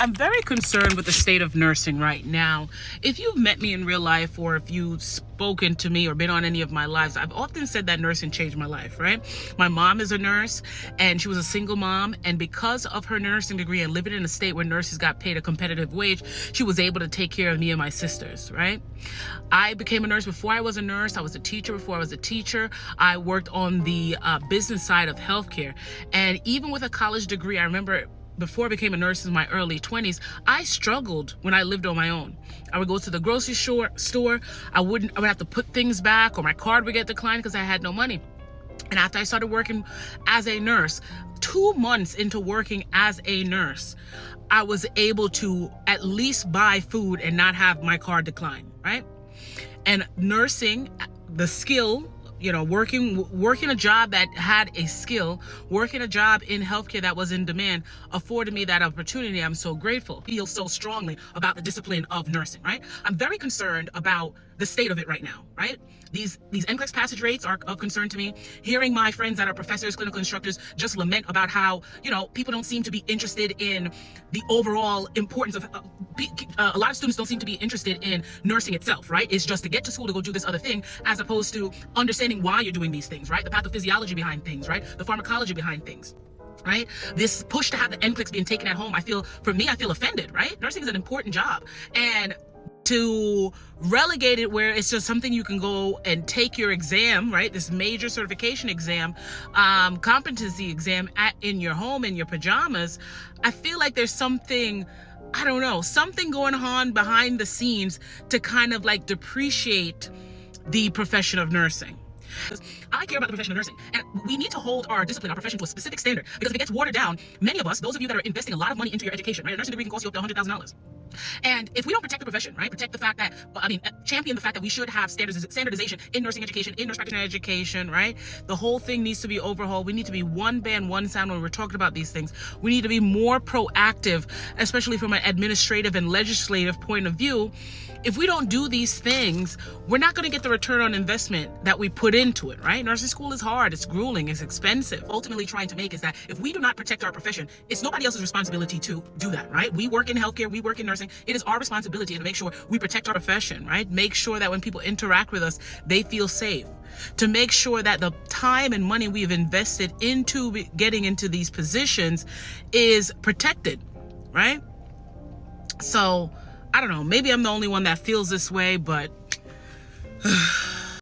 I'm very concerned with the state of nursing right now. If you've met me in real life, or if you've spoken to me or been on any of my lives, I've often said that nursing changed my life, right? My mom is a nurse, and she was a single mom, and because of her nursing degree and living in a state where nurses got paid a competitive wage, she was able to take care of me and my sisters, right? I became a nurse before I was a nurse. I was a teacher before I was a teacher. I worked on the business side of healthcare, and even with a college degree, I remember before I became a nurse in my early 20s, I struggled when I lived on my own. I would go to the grocery store. I would have to put things back, or my card would get declined because I had no money. And after I started working as a nurse, 2 months into working as a nurse, I was able to at least buy food and not have my card decline, right? And nursing, the skill, working a job that had a skill, working a job in healthcare that was in demand, afforded me that opportunity. I'm so grateful. I feel so strongly about the discipline of nursing, right? I'm very concerned about the state of it right now, right? These NCLEX passage rates are of concern to me. Hearing my friends that are professors, clinical instructors, just lament about how, people don't seem to be interested in the overall importance of, a lot of students don't seem to be interested in nursing itself, right? It's just to get to school to go do this other thing, as opposed to understanding why you're doing these things, right? The pathophysiology behind things, right? The pharmacology behind things. Right? This push to have the NCLEX being taken at home, I feel offended, right? Nursing is an important job. And to relegate it where it's just something you can go and take your exam, right? This major certification exam, competency exam in your home, in your pajamas. I feel like there's something, I don't know, something going on behind the scenes to kind of like depreciate the profession of nursing. I care about the profession of nursing, and we need to hold our discipline, our profession, to a specific standard, because if it gets watered down, many of us, those of you that are investing a lot of money into your education, right? A nursing degree can cost you up to $100,000. And if we don't protect the profession, right, protect the fact that, champion the fact that we should have standardization in nursing education, in nurse practitioner education, right? The whole thing needs to be overhauled. We need to be one band, one sound when we're talking about these things. We need to be more proactive, especially from an administrative and legislative point of view. If we don't do these things, we're not going to get the return on investment that we put into it, right? Nursing school is hard, it's grueling, it's expensive. Ultimately trying to make is that if we do not protect our profession, it's nobody else's responsibility to do that, right? We work in healthcare, we work in nursing. It is our responsibility to make sure we protect our profession, right? Make sure that when people interact with us, they feel safe. To make sure that the time and money we have invested into getting into these positions is protected, right? So, I don't know, maybe I'm the only one that feels this way, but